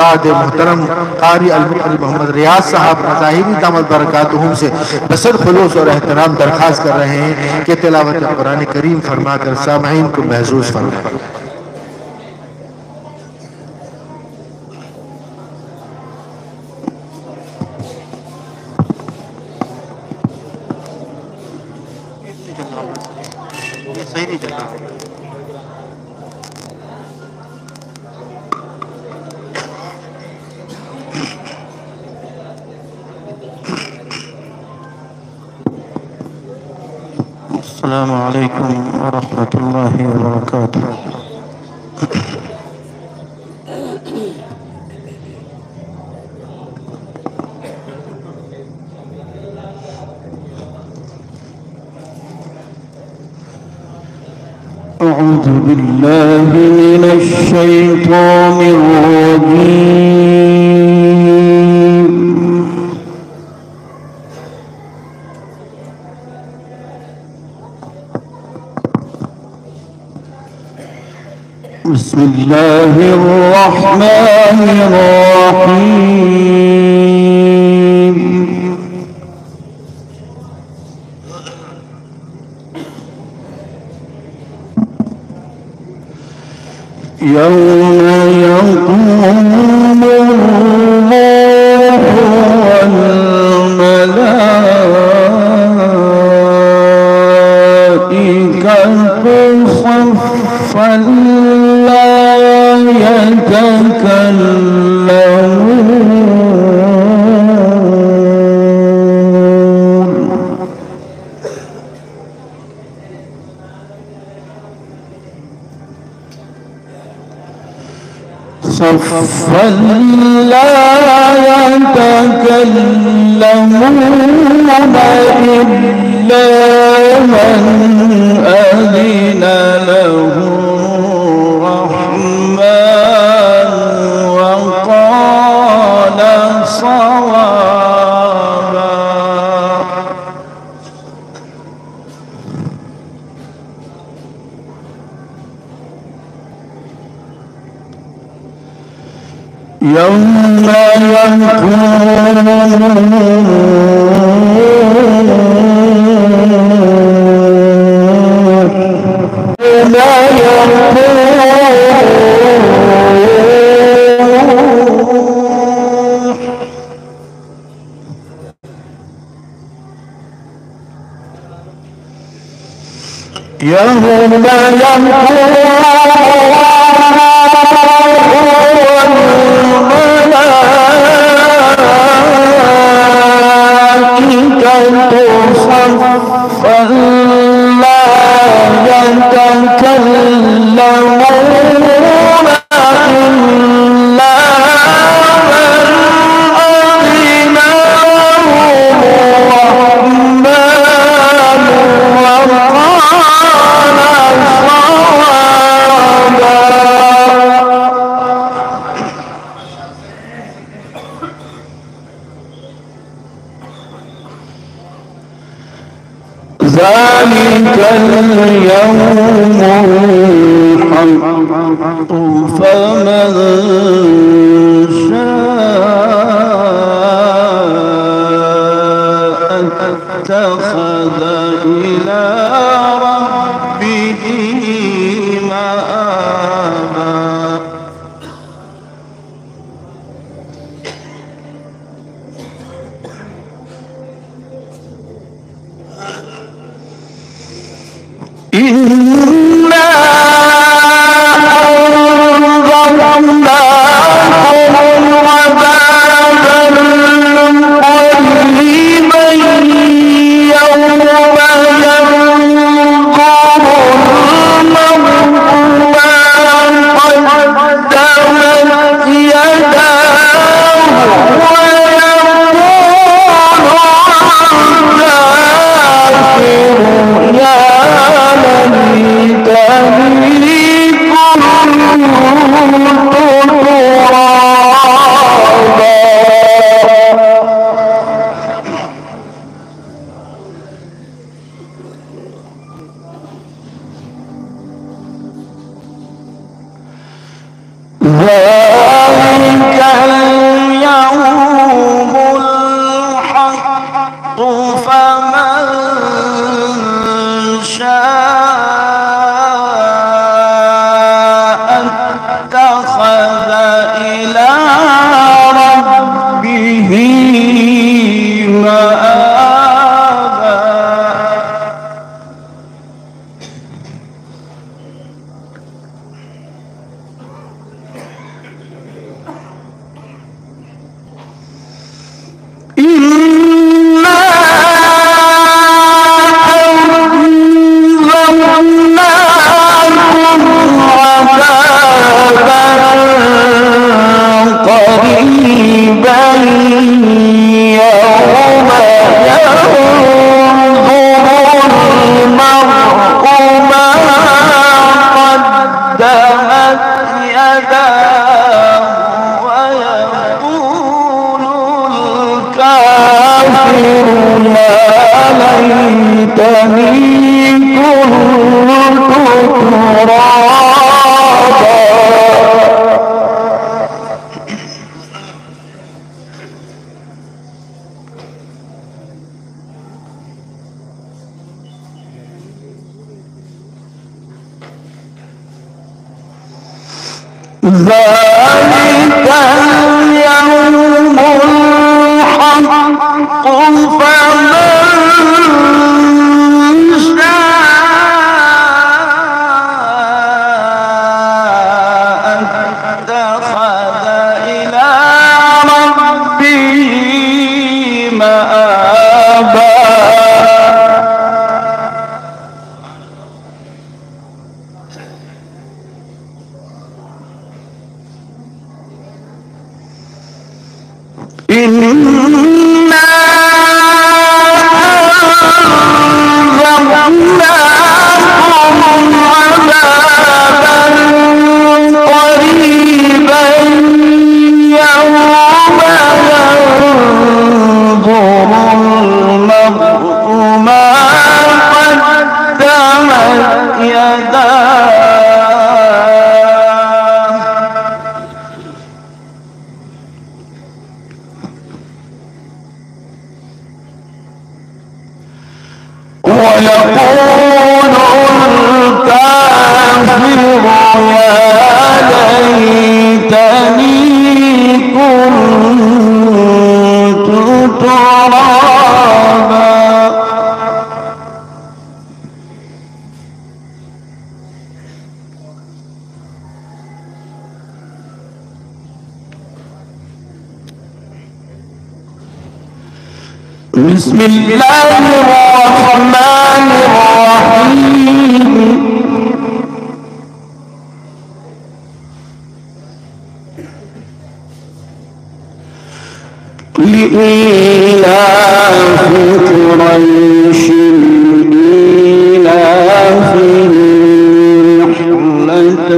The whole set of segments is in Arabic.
बाद मोहतरम कारी अल-मुक़र्री मोहम्मद रियाज साहब ज़ाहिरी दामद बरकातुहुम से बसर खुलूस और एहतराम दरख्वास्त कर रहे हैं कि तिलावत कुरान करीम फरमाकर सामईन को महसूस फरमाएं। सही नहीं चल रहा। अस्सलामु अलैकुम व रहमतुल्लाहि व बरकातुहू। أعوذ بالله من الشيطان الرجيم. بسم الله الرحمن الرحيم. يوم يقوم الله والملائكة صفا لا يتكلمون صفا لا يتكلمون إلا من أذن له الرحمن وقال صوابا. يوم ذلك اليوم الحق فمن شاء اتخذ إلى ربه مآبا. إنا أنذرناكم إلى ربه مآبا. ذلك اليوم الحق فمن شاء اتخذ إلى ربه مآبا. إنا أنذرناكم عذابا قريبا يوم ينظر المرء ما قدمت يداه. ويقول الكافر يا ليتني كنت ترابا. بسم الله الرحمن الرحيم. لإيلاف قريش إيلافهم رحلة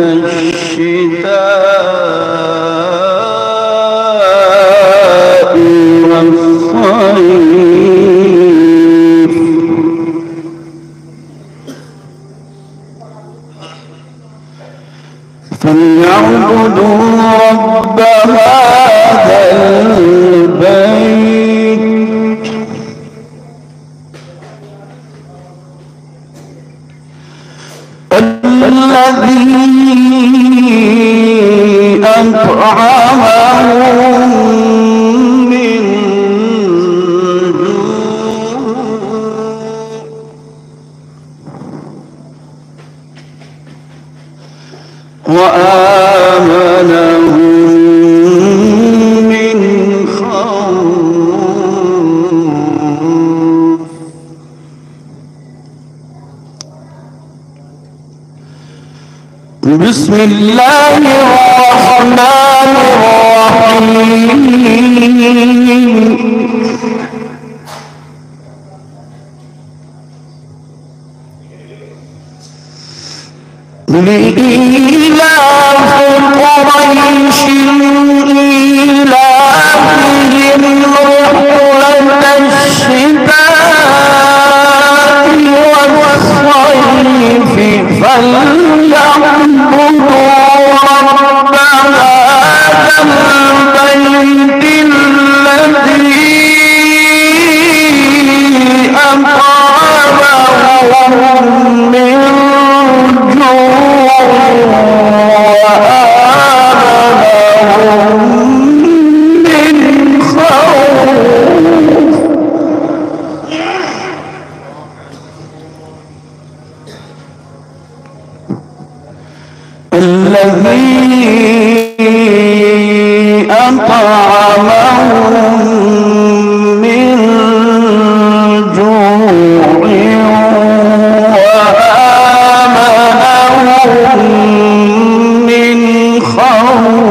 الشتاء والصيف فليعبدوا رب هذا البيت الذي أطعمهم من وآمنهم من خوف. بسم الله الرحمن الرحيم. لإيلاف قريش إيلافهم رحلة الشتاء والصيف فليعبدوا رب هذا البيت الذي أطعمهم من جوع أطعمهم من جوع وآمنهم من خوف.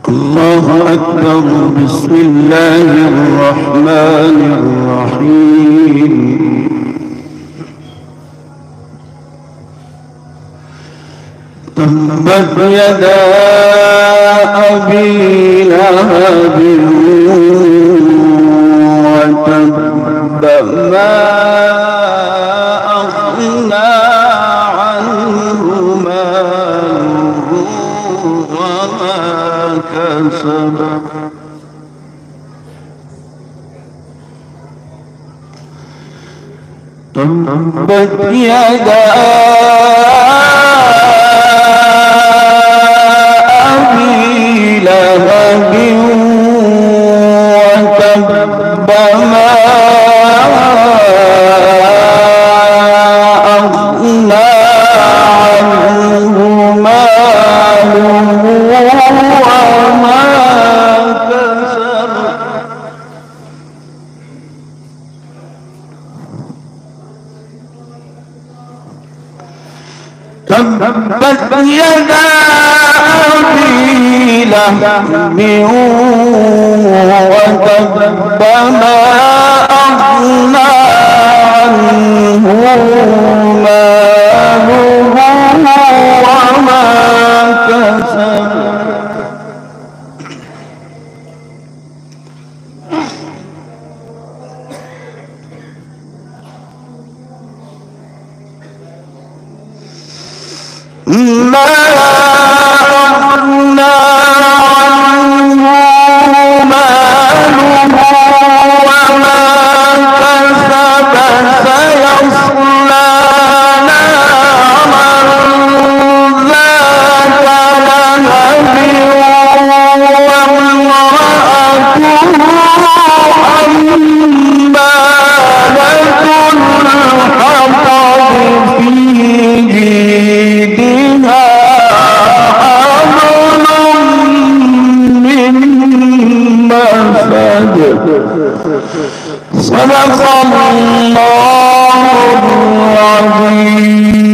الله أكبر. بسم الله الرحمن الرحيم. تبت يدا أبي لهب وتب ما أغنى عنه ماله وما كسب. تبت يدا أبي لهب وتب ما أغنى عنه ماله وما كسب. تبت يدا أبي لهب وتب ما أغنى عنه ماله وما كسب. ما أغنى عنه ماله وما كسب. سيصلى نارا ذات لهب وامرأته حمالة الحطب في جيدها حبل من مسد. صدق الله العظيم.